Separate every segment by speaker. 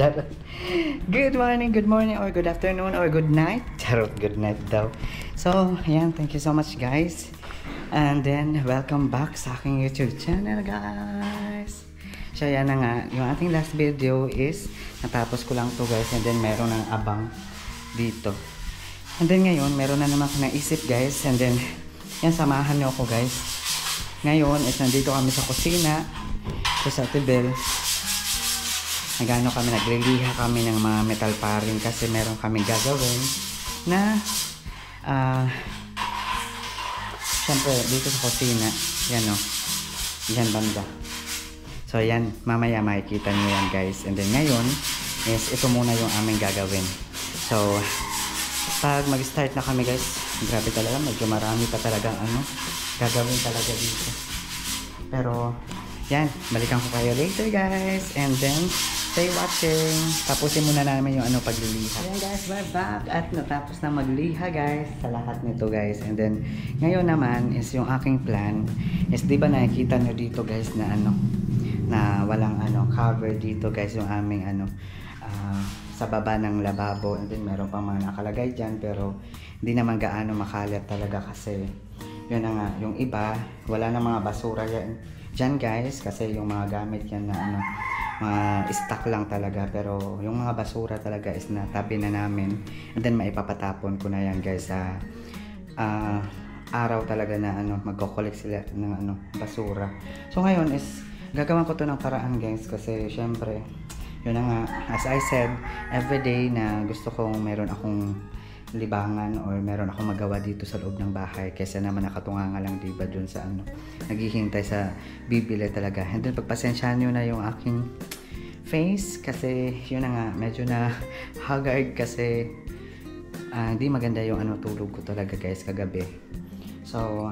Speaker 1: Charot. Good morning, or good afternoon, or good night. Charot, good night daw. So, ayan, thank you so much guys. And then, welcome back sa aking YouTube channel guys. So, yan na nga. Yung ating last video is, natapos ko lang to guys. And then, meron ng abang dito. And then, ngayon, meron na naman ako naisip guys. And then, yan, samahan nyo ako guys. Ngayon, is nandito kami sa kusina. Sa Tibel. Nagano kami, nagliliha kami ng mga metal paring kasi meron kami gagawin na syempre dito sa kusina yan o, yan banda. So yan, mamaya makikita nyo yan guys. And then ngayon is ito muna yung aming gagawin. So pag mag start na kami guys, grabe talaga, medyo marami pa talagang gagawin talaga dito. Pero yan, balikan ko kayo later guys. And then stay watching. Tapusin muna namin yung pagliliha. Ayan guys, we're back. At natapos na magliha guys sa lahat nito guys. And then ngayon naman is yung aking plan is, di ba nakikita nyo dito guys na na walang cover dito guys, yung aming sa baba ng lababo. And then meron pa mga nakalagay dyan, pero hindi naman gaano makalat talaga kasi yun na nga, yung iba wala na mga basura yan dyan guys, kasi yung mga gamit yan na mga stock lang talaga, pero yung mga basura talaga is natabi na namin. And then maipapatapon ko na yan guys sa araw talaga na magko-collect sila ng basura. So ngayon is gagawin ko to ng paraan guys, kasi syempre yun na nga, as I said, everyday na gusto kong meron akong libangan or meron akong magawa dito sa loob ng bahay, kaysa naman nakatunganga lang diba dun sa naghihintay sa bibili talaga. And then pagpasensyahan nyo na yung aking face kasi yun na nga, medyo na haggard kasi hindi maganda yung tulog ko talaga guys kagabi. So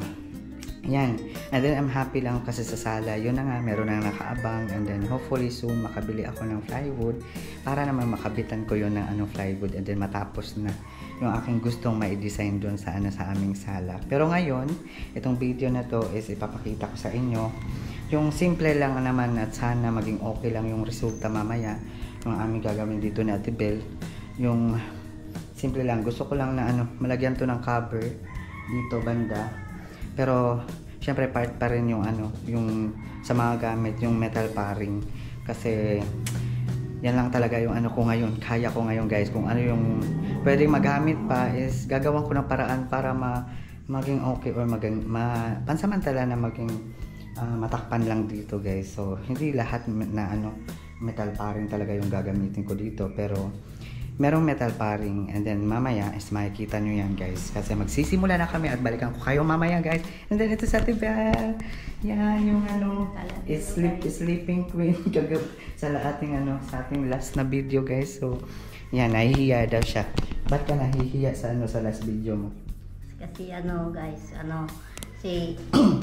Speaker 1: yan, and then I'm happy lang kasi sa sala yun na nga, meron na nakaabang. And then hopefully soon makabili ako ng plywood para naman makabitan ko yun ng plywood, and then matapos na yung aking gustong ma-design doon sa sa aming sala. Pero ngayon, itong video na to is ipapakita ko sa inyo yung simple lang naman, at sana maging okay lang yung resulta mamaya yung aming gagawin dito ni Ate Bel. Yung simple lang, gusto ko lang na malagyan to ng cover dito banda, pero syempre part pa rin yung yung sa mga gamit, yung metal paring, kasi yan lang talaga yung ko ngayon, kaya ko ngayon guys. Kung yung pwedeng magamit pa is gagawin ko ng paraan para maging okay, or pansamantala na maging matakpan lang dito guys. So hindi lahat na metal paring talaga yung gagamitin ko dito, pero merong metal paring. And then mamaya is makikita nyo yan guys, kasi magsisimula na kami at balikan ko kayo mamaya guys. And then ito sa Tibel, yan yung sleeping queen sa ating sa ating last na video guys. So yan, nahihiya daw siya. Ba't ka nahihiya sa sa last video mo?
Speaker 2: Kasi guys, si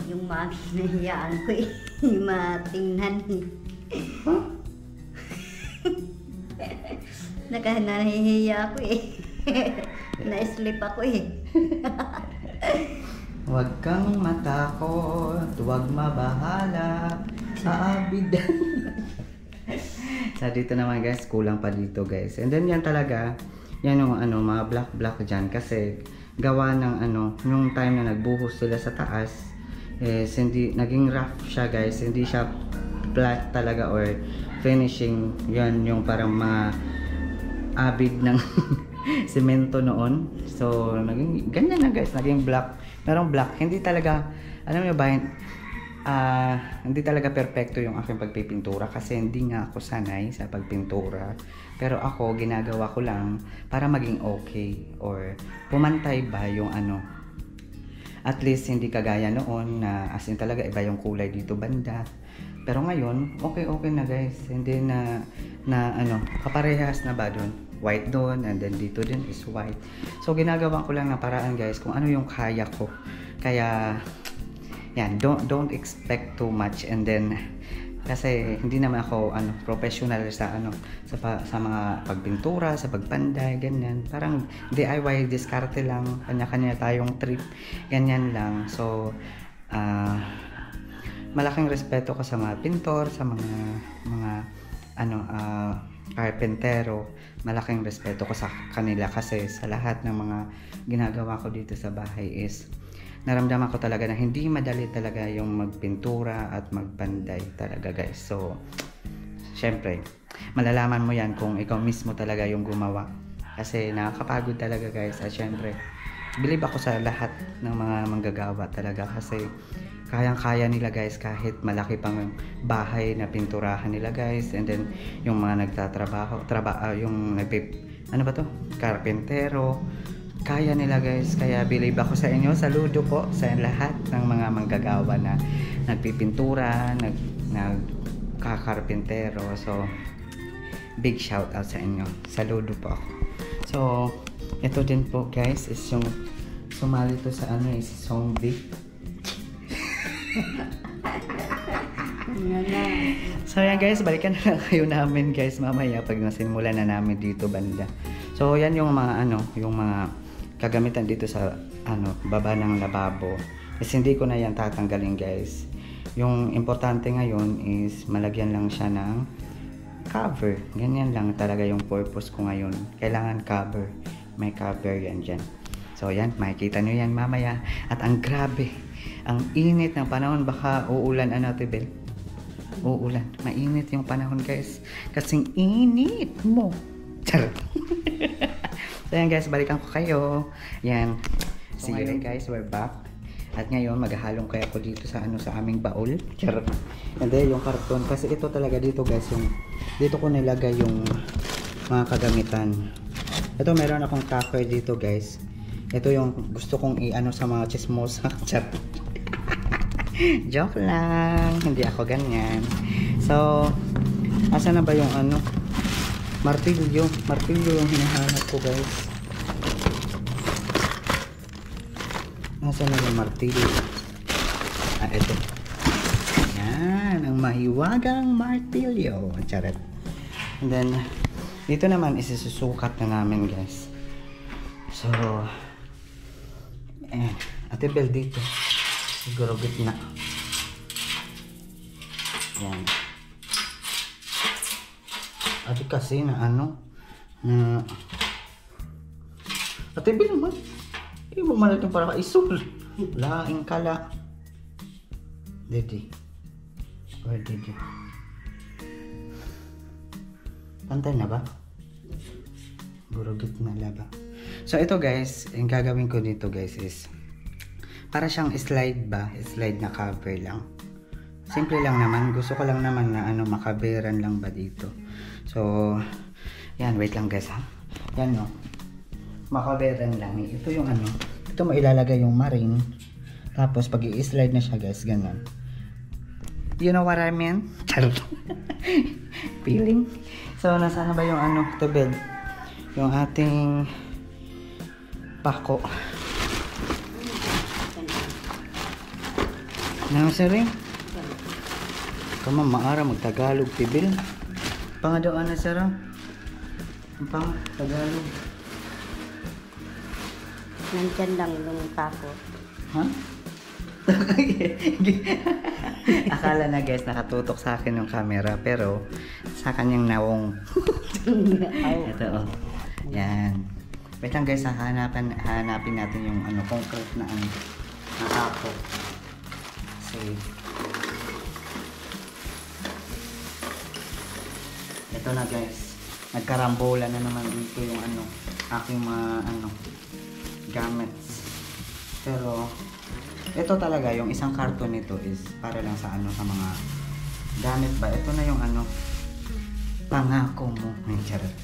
Speaker 2: yung mami nahiyaan ko yung matingnan
Speaker 1: Huh?
Speaker 2: Nahihiya ako na-sleep ako
Speaker 1: Huwag kang matakot, huwag mabahala, aabidan. Sa dito naman guys, kulang pa dito guys. And then yan talaga, yan yung mga black dyan, kasi gawa ng yung time na nagbuhos sila sa taas is hindi, naging rough siya guys, hindi siya flat talaga or finishing. Yan yung parang mga abid ng semento noon. So naging ganyan na guys, naging black. Merong black, hindi talaga, alam mo ba, hindi talaga perfecto yung aking pagpipintura kasi hindi nga ako sanay sa pagpintura. Pero ako, ginagawa ko lang para maging okay, or pumantay ba yung at least hindi kagaya noon na as in talaga iba yung kulay dito banda. Pero ngayon, okay na guys. Hindi na kaparehas na ba doon? White doon, and then dito din is white. So ginagawa ko lang ng paraan guys kung ano yung kaya ko. Kaya yan, don't expect too much. And then kasi hindi naman ako professional sa sa mga pagpintura, sa pagpanday, ganyan. Parang DIY, diskarte lang, kanya-kanya tayong trip, ganyan lang. So malaking respeto ko sa mga pintor, sa mga karpentero, malaking respeto ko sa kanila kasi sa lahat ng mga ginagawa ko dito sa bahay is naramdaman ko talaga na hindi madali talaga yung magpintura at magpanday talaga guys. So, syempre, malalaman mo yan kung ikaw mismo talaga yung gumawa. Kasi nakakapagod talaga guys. At syempre, believe ako sa lahat ng mga manggagawa talaga kasi kayang-kaya nila guys kahit malaki pang bahay na pinturahan nila guys. And then, yung mga nagtatrabaho, ano ba to? Karpentero. Kaya nila guys, kaya believe ako sa inyo. Saludo po sa lahat ng mga manggagawa na nagpipintura, nagkakarpentero. So, big shout out sa inyo. Saludo po ako. So, ito din po guys is yung sumali to sa ano is zombie. So yan guys, balikan na lang kayo namin guys mamaya pag nasimulan na namin dito banda. So yan yung mga yung mga kagamitan dito sa baba ng lababo. Kasi hindi ko na yan tatanggalin guys. Yung importante ngayon is malagyan lang siya ng cover. Ganyan lang talaga yung purpose ko ngayon. Kailangan cover. May cover yan dyan. So yan, makikita nyo yan mamaya. At ang grabe, ang init ng panahon. Baka uulan Tibel? Uulan. Mainit yung panahon guys. Kasing init mo. Charot. So yan guys, balikan ko kayo. Yan. See you guys, we're back. At ngayon, maghahalong kaya ako dito sa sa aming baul. Charot. And then yung karton. Kasi ito talaga dito guys, dito ko nilagay yung mga kagamitan. Ito meron akong tupper dito guys. Ito yung gusto kong sa mga chismosa. Charot. Joke lang. Hindi ako ganyan. So, asa na ba yung martilyo. Martilyo yung hinahanap ko guys. Nasaan na yung martilyo? Ito. Yan. Ang mahiwagang martilyo. Charot. And then, dito naman isusukat na namin guys. So, Ate Bel dito. Siguro gitna. Yan. Ate kasi na Ate Bel naman. Ibo man ito para ka-isul. Laing kala. Didi. Where did you? Pantay na ba? Burugit na laba. So ito guys, yung gagawin ko dito guys is para siyang slide ba? Slide na cover lang. Simple lang naman. Gusto ko lang naman na makaberan lang ba dito. So, yan. Wait lang guys ha. Yan no. Makaberan lang. Ito yung ito mailalagay yung maring. Tapos pag i-slide na siya guys, ganun. You know what I mean? Charot. Feeling. So, nasaan na ba yung tubig? Yung ating pako. Nasa rin? Kama maara magtagalog tibil. Pangadaan na sara. Pang Tagalog.
Speaker 2: Nandyan lang yung tako.
Speaker 1: Ha? Akala na guys nakatutok sa akin yung camera pero sa kanyang nawong. Ito oh. Yan. Wait lang guys, hanapin natin yung concrete na ako. Ito na guys, nagkarambola na naman dito yung aking mga gamits. Pero ito talaga yung isang karton nito is para lang sa sa mga gamit ba. Ito na yung pangako mo. Ay, charot.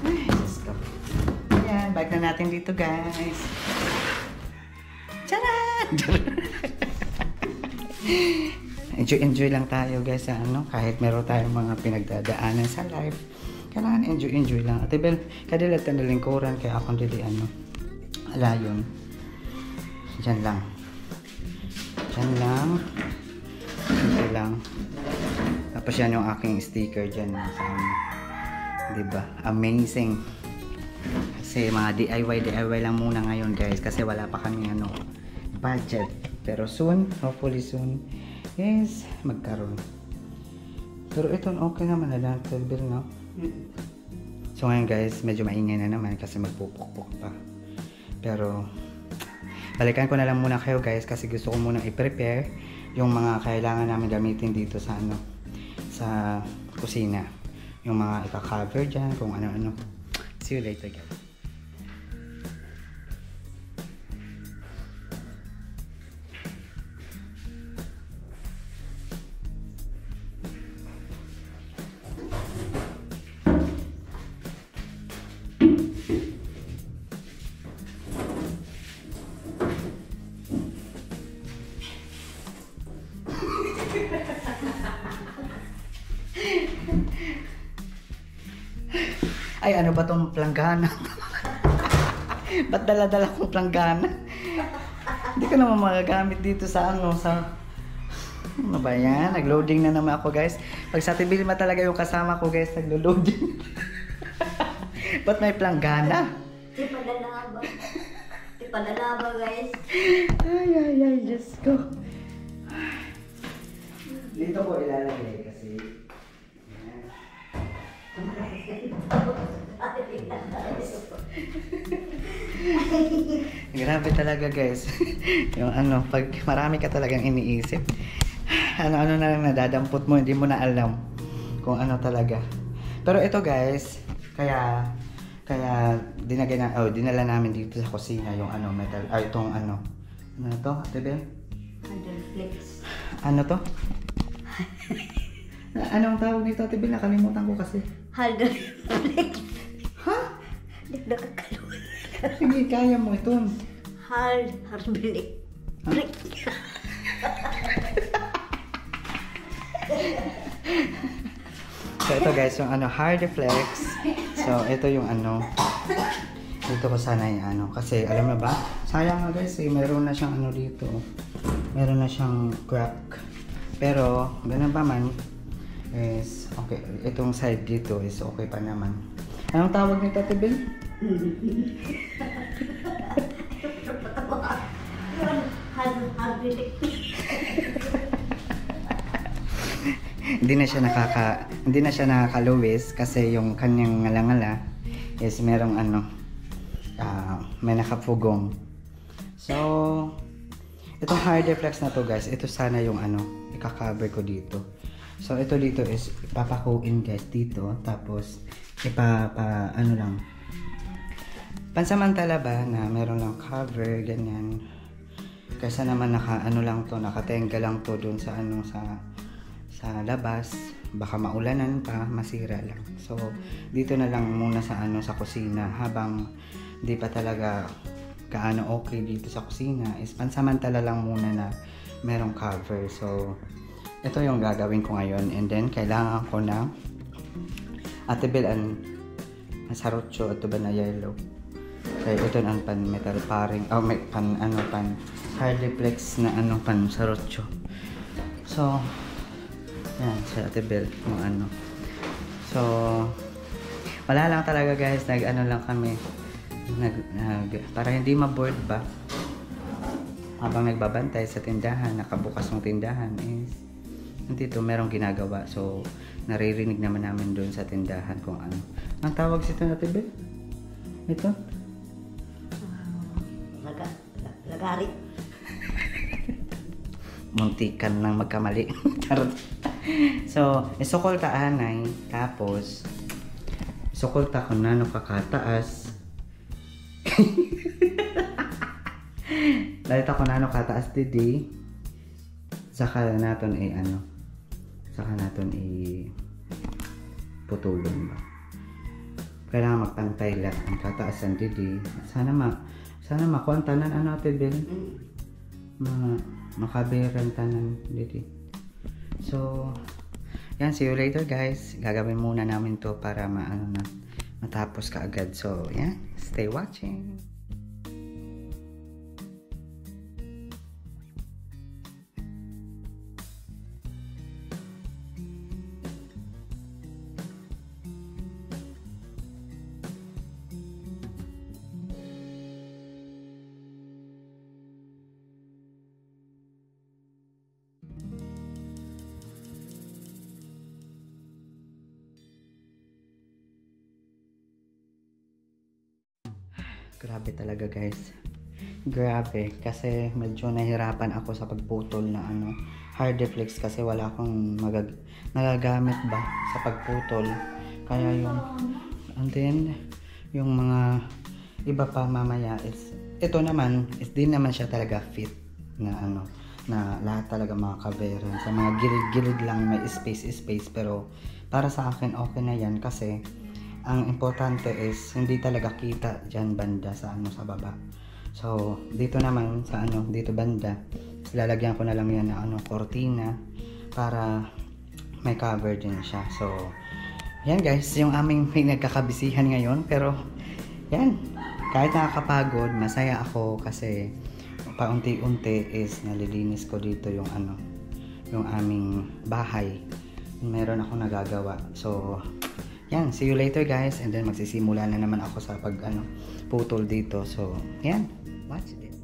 Speaker 1: Ay, just go. Ayan, balik na natin dito guys. Charot! Enjoy lang tayo guys sa kahit meron tayong mga pinagdadaanan sa life. Kailangan enjoy lang. Ate Bel, kadilat na lingkuran kaya akong dili alayon. Diyan lang. Simple lang. Tapos yan yung aking sticker dyan sa diba? Amazing. Kasi mga DIY lang muna ngayon guys kasi wala pa kami budget. Pero soon, hopefully soon is magkaroon. Pero ito, okay naman na lang, Bill, no? So ngayon guys, medyo maingay na naman kasi magpupukpok pa. Pero, balikan ko na lang muna kayo guys kasi gusto ko munang i-prepare yung mga kailangan namin gamitin dito sa ano, sa kusina. Yung mga ika-cover dyan, kung ano-ano. See you later guys. Ay, ano ba tong planggana? Ba't dala-dala kong planggana? Hindi ko naman magagamit dito sa ano, sa... Ano ba yan? Nag-loading na naman ako guys. Pag sa Tibilma talaga yung kasama ko guys, nag-loading. Ba't may planggana?
Speaker 2: Di padalaba guys.
Speaker 1: Ay, Diyos ko. Dito ko ilalagay kasi... Grabe talaga guys. Yung ano, pag marami ka talagang iniisip, ano-ano na lang nadadampot mo, hindi mo na alam kung ano talaga. Pero ito guys, kaya dinala namin dito sa kusina yung ano, metal, itong ano to, Ate Bel?
Speaker 2: Underflex.
Speaker 1: Ano to? Anong tawag nito, Ate Bel? Nakalimutan ko kasi.
Speaker 2: Underflex.
Speaker 1: Ha?
Speaker 2: Di nakakaluan.
Speaker 1: Sige, kaya mo ito.
Speaker 2: Harbilik. Brick.
Speaker 1: So ito guys, yung ano, Hardflex. So ito yung ano, dito ko sana yung ano, kasi alam mo ba, sayang nga guys meron na siyang ano dito, meron na siyang crack. Pero ganun pa man is okay, itong side dito is okay pa naman. Anong tawag nito, Ate Bel?
Speaker 2: Harbilik.
Speaker 1: Hindi na siya nakakaluwis kasi yung kanyang ngalangala is merong ano, may nakapugong. So itong Hardflex na to guys, ito sana yung ano, ika-cover ko dito. So ito dito is ipapakuin guys dito, tapos ano lang, pansamantala ba na meron lang cover ganyan, kaysa naman ano lang to, nakatenga lang to dun sa ano, sa labas, baka maulanan pa, masira lang. So dito na lang muna sa ano, sa kusina, habang di pa talaga kaano okay dito sa kusina, is pansamantala lang muna na merong cover. So ito yung gagawin ko ngayon, and then kailangan ko na Ate Bel ang sarotso at ba na yellow. Kaya ito ang pan metal paring, may pan Hardflex na ano, pan sarotso. So yan, si Ate Bel yung ano. So wala lang talaga guys, nag-ano lang kami, para hindi ma-bored ba habang nagbabantay sa tindahan, nakabukas ng tindahan is dito merong ginagawa. So naririnig naman namin doon sa tindahan kung ano. Ang tawag sito, Ate Bel? Ito?
Speaker 2: Lagari.
Speaker 1: Muntikan lang magkamali. So, isukol ta anay, tapos isukol ta kung nano kakataas. Dahil ta kung nano kataas didi, saka naton saka naton putulong ba. Kailangan magpantay lang ang kataasan didi. Sana makuha tanan ano, Ate Bel? Makaberan tanan didi. So, yan, see you later guys. Gagawin muna namin to para matapos ka agad. So, yan, stay watching. Grabe talaga guys. Grabe. Kasi medyo nahirapan ako sa pagputol na ano, Hardiflex kasi wala akong nagagamit ba sa pagputol. Kaya yung, and then, yung mga iba pa mamaya is, ito naman, is din naman siya talaga fit na ano, na lahat talaga mga kaveran. Sa mga gilid-gilid lang may space, pero para sa akin okay na yan kasi ang importante is hindi talaga kita dyan banda sa ano, sa baba. So dito naman sa ano, dito banda lalagyan ko na lang yan na ano, cortina para may cover din siya. So yan guys, yung aming pinagkakabisihan ngayon, pero yan, kahit nakakapagod, masaya ako kasi paunti-unti is nalilinis ko dito yung ano, yung aming bahay. Meron ako nagagawa. So yan, see you later guys, and then magsisimula na naman ako sa pag ano, putol dito. So yan, watch this.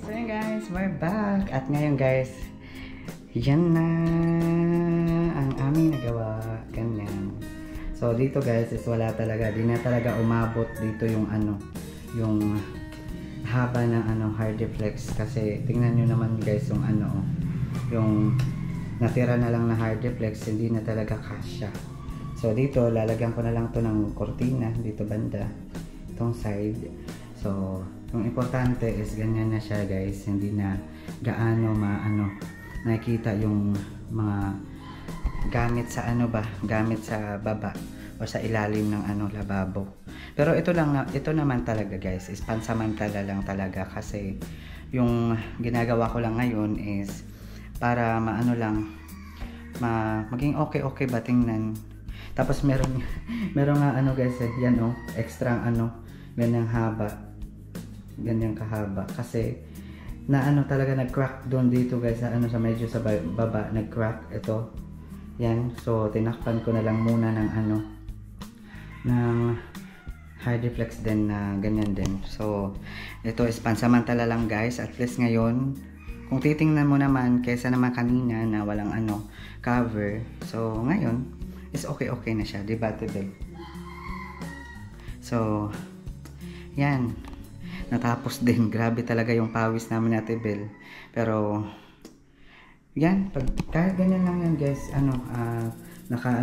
Speaker 1: So yun guys, we're back. At ngayon guys, yan na ang aming nagawa. Ganyan. So dito guys is wala talaga. Di na talaga umabot dito yung ano, yung haba ng ano, Hardiflex. Kasi tingnan nyo naman guys yung ano, yung natira na lang na Hardiflex, hindi na talaga kasya. So dito lalagyan ko na lang to ng cortina dito banda, itong side. So yung importante is ganyan na siya guys, hindi na gaano maano nakikita yung mga gamit sa ano ba, gamit sa baba o sa ilalim ng ano, lababo. Pero ito lang, ito naman talaga guys is pansamantala lang talaga kasi yung ginagawa ko lang ngayon is para maano lang, maging okay ba tingnan. Tapos meron nga ano guys yan oh, extra ano, ganyang haba, ganyang kahaba kasi na ano talaga nag-crack doon dito guys sa ano, sa medyo sa baba nag-crack ito. Yan, so tinakpan ko na lang muna ng ano, ng Hardiflex din na ganyan din. So ito is pansamantala lang guys, at least ngayon kung titingnan mo naman kaysa naman kanina na walang ano, cover. So ngayon is okay na siya, debatable. So yan, natapos din. Grabe talaga yung pawis namin Ate Bel. Pero yan, kahit ganyan lang yan guys, ano, naka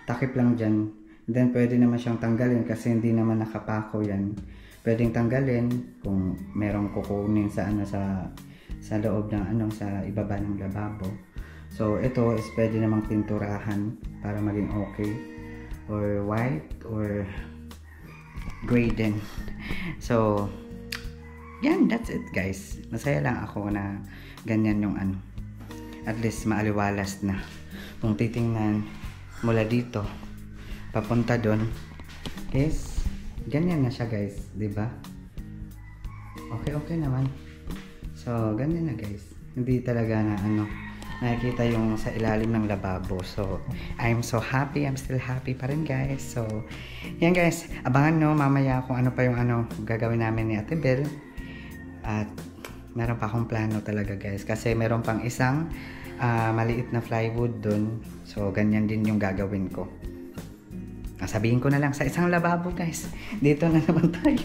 Speaker 1: takip lang dyan. Then pwede naman siyang tanggalin kasi hindi naman nakapako yan. Pwedeng tanggalin kung merong kukunin sa ano, sa loob ng ano, sa ibaba ng lababo. So ito is pwede namang pinturahan para maging okay, or white or gray din. So yan, that's it guys. Masaya lang ako na ganyan yung ano, at least maaliwalas na. Kung titingnan mula dito papunta doon is ganyan na siya guys, diba? Okay naman. So ganyan na guys, hindi talaga na ano, nakikita yung sa ilalim ng lababo. So I'm so happy, I'm still happy pa rin guys. So yan guys, abangan no mamaya kung ano pa yung ano gagawin namin ni Ate Bel. At meron pa akong plano talaga guys, kasi meron pang isang maliit na plywood dun. So ganyan din yung gagawin ko. Sabihin ko na lang sa isang lababo guys. Dito na naman tayo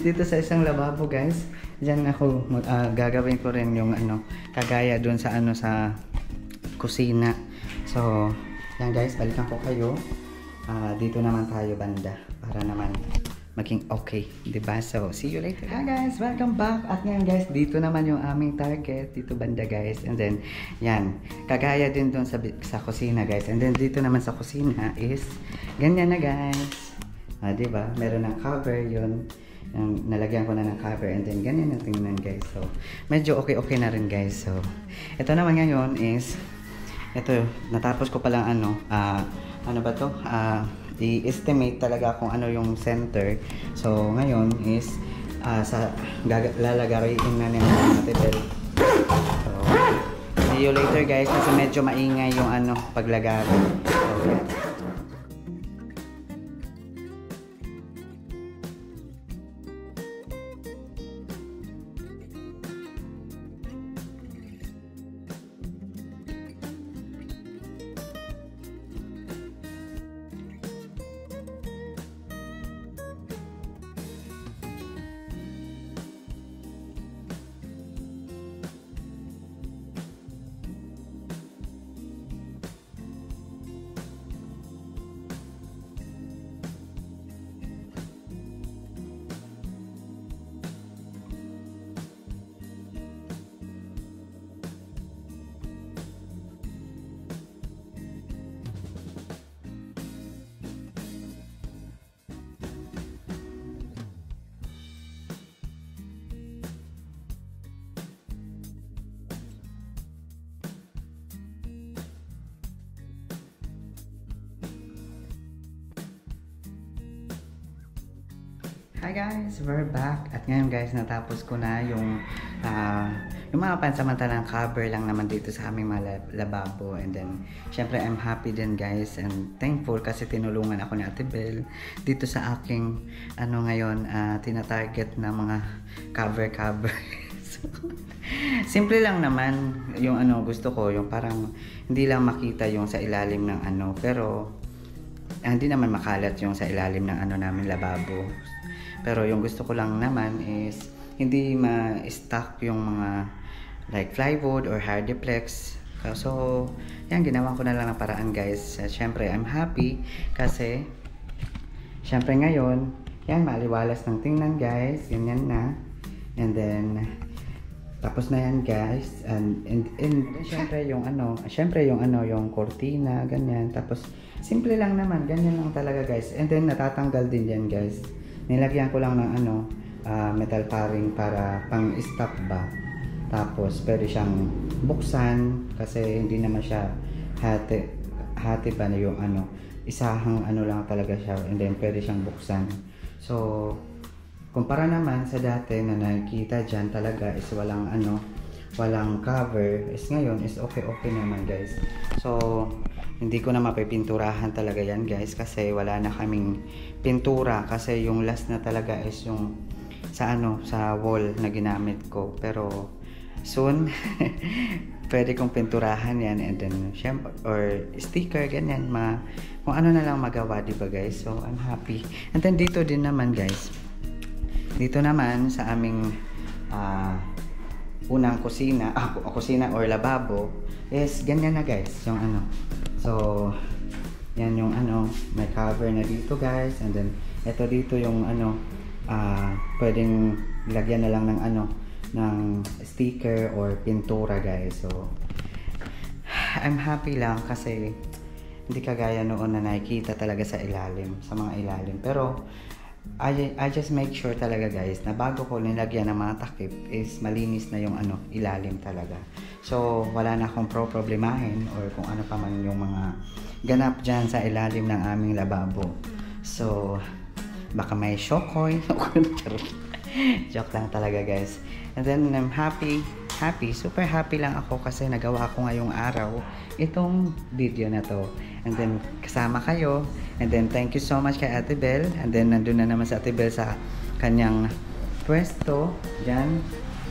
Speaker 1: dito sa isang lababo guys. Diyan ako gagawin ko rin yung ano, kagaya dun sa ano, sa kusina. So yan guys, balikan ko kayo. Dito naman tayo banda para para naman maging okay, diba? So, see you later. Hi guys! Welcome back! At ngayon guys, dito naman yung aming target. Dito banda guys. And then, yan. Kagaya din doon sa kusina guys. And then, dito naman sa kusina is ganyan na guys. Diba? Meron ng cover yun. Yung nalagyan ko na ng cover. And then, ganyan ang tingnan guys. So, medyo okay na rin guys. So, ito naman ngayon is ito, natapos ko palang ano ba to? I-estimate talaga kung ano yung center. So, ngayon is lalagarin na niya natin. So, see you later guys kasi medyo maingay yung ano paglagay. So, yeah. Hi guys! We're back! At ngayon guys, natapos ko na yung mga pansamantalang cover lang naman dito sa aming mga lababo. And then, syempre I'm happy din guys and thankful kasi tinulungan ako ni Ate Bel dito sa aking ngayon, tinatarget na mga cover. So, simple lang naman yung gusto ko, yung parang hindi lang makita yung sa ilalim ng pero hindi naman makalat yung sa ilalim ng namin lababo. Pero yung gusto ko lang naman is hindi ma-stuck yung mga like plywood or hardiplex. So, yan, ginawa ko na lang ng paraan guys. Syempre, I'm happy kasi syempre ngayon, yan, maliwalas ng tingnan guys. Ganyan na. And then, tapos na yan guys. And syempre yung yung cortina, ganyan. Tapos, simple lang naman. Ganyan lang talaga guys. And then, natatanggal din yan guys. Nilagyan ko lang ng metal paring para pang-stop ba. Tapos pwede siyang buksan kasi hindi naman siya hati ba na yung isahang lang talaga siya, and then pwede siyang buksan. So kumpara naman sa dati na nakikita dyan talaga is walang cover, is ngayon is okay naman guys. So hindi ko na mapipinturahan talaga yan guys kasi wala na kaming pintura kasi yung last na talaga is yung sa wall na ginamit ko. Pero soon pwede kong pinturahan yan, and then syempre or sticker ganyan, kung ano na lang magawa, diba guys. So I'm happy. And then dito din naman guys, dito naman sa aming unang kusina or lababo is ganyan na guys yung so yan yung may cover na dito guys. And then ito dito yung pwedeng lagyan na lang ng ng sticker or pintura guys. So I'm happy lang kasi hindi kagaya noon na nakikita talaga sa mga ilalim. Pero I just make sure talaga guys na bago ko nilagyan ng mga takip is malinis na yung ilalim talaga. So wala na akong problemahin or kung ano pa man yung mga ganap dyan sa ilalim ng aming lababo. So baka may shokoy. Joke lang talaga guys. And then I'm super happy lang ako kasi nagawa ko ngayong araw itong video na to. And then kasama kayo. And then thank you so much kay Ate Bel. And then nandun na naman sa Ate Bel sa kanyang pwesto. Diyan.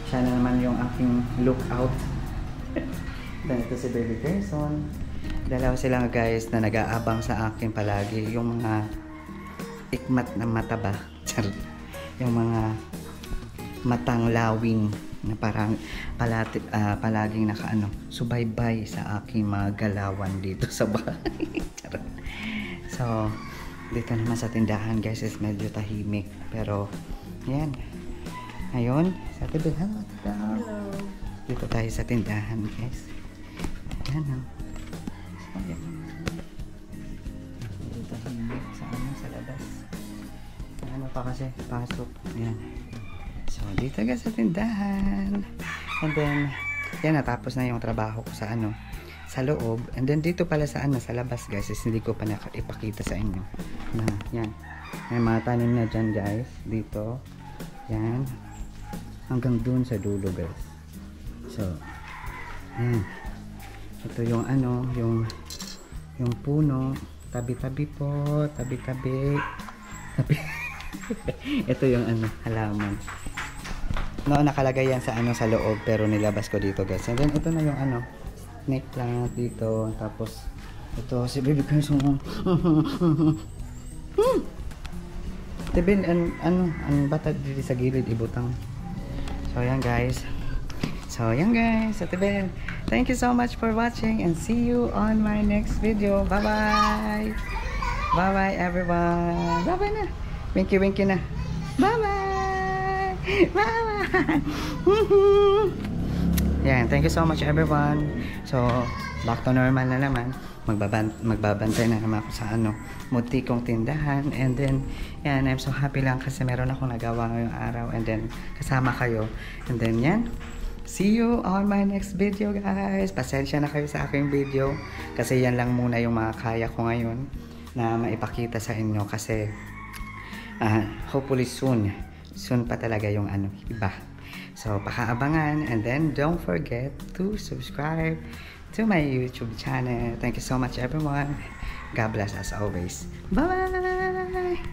Speaker 1: Siya na naman yung aking lookout. Then ito si Baby Gerson. Dalawa sila guys na nag-aabang sa akin palagi. Yung mga ikmat na mata ba? Yung mga matang lawing na parang palaging subaybay sa aking mga galawan dito sa bahay. So Dito naman sa tindahan guys is medyo tahimik. Pero, yan. Ngayon, sa tindahan.
Speaker 2: Hello.
Speaker 1: Dito tayo sa tindahan guys. Yan o. So, yan. Medyo tahimik sa labas. Ano pa kasi? Pasok. Yan. So, dito guys sa tindahan. And then, yan, natapos na yung trabaho ko sa sa loob. And then, dito pala sa sa labas guys, is hindi ko pa ipakita sa inyo. Na, yan. May mga tanim na dyan guys. Dito. Yan. Hanggang dun sa dulo guys. So, yan. Ito yung yung puno. Tabi-tabi po. Tabi-tabi. Ito yung halaman. No, nakalagay yan sa sa loob pero nilabas ko dito guys. And then ito na yung snake plant dito. Tapos ito si baby ko yung Tibin ang bata dito sa gilid ibutang. So yan guys. So Tibin. Thank you so much for watching and see you on my next video. Bye bye. Bye bye everyone. Bye bye na. Winky na. Bye bye. Bye bye. Yan, thank you so much everyone. So, back to normal na naman. Magbabantay na naman ako sa munti kong tindahan. And then, yan, I'm so happy lang kasi meron akong nagawa ngayong araw. And then, kasama kayo. And then, yan. See you on my next video guys. Pasensya na kayo sa aking video. Kasi yan lang muna yung mga kaya ko ngayon na maipakita sa inyo. Kasi, hopefully soon pa talaga yung iba. So, pakaabangan. And then, don't forget to subscribe to my YouTube channel. Thank you so much, everyone. God bless as always. Bye-bye!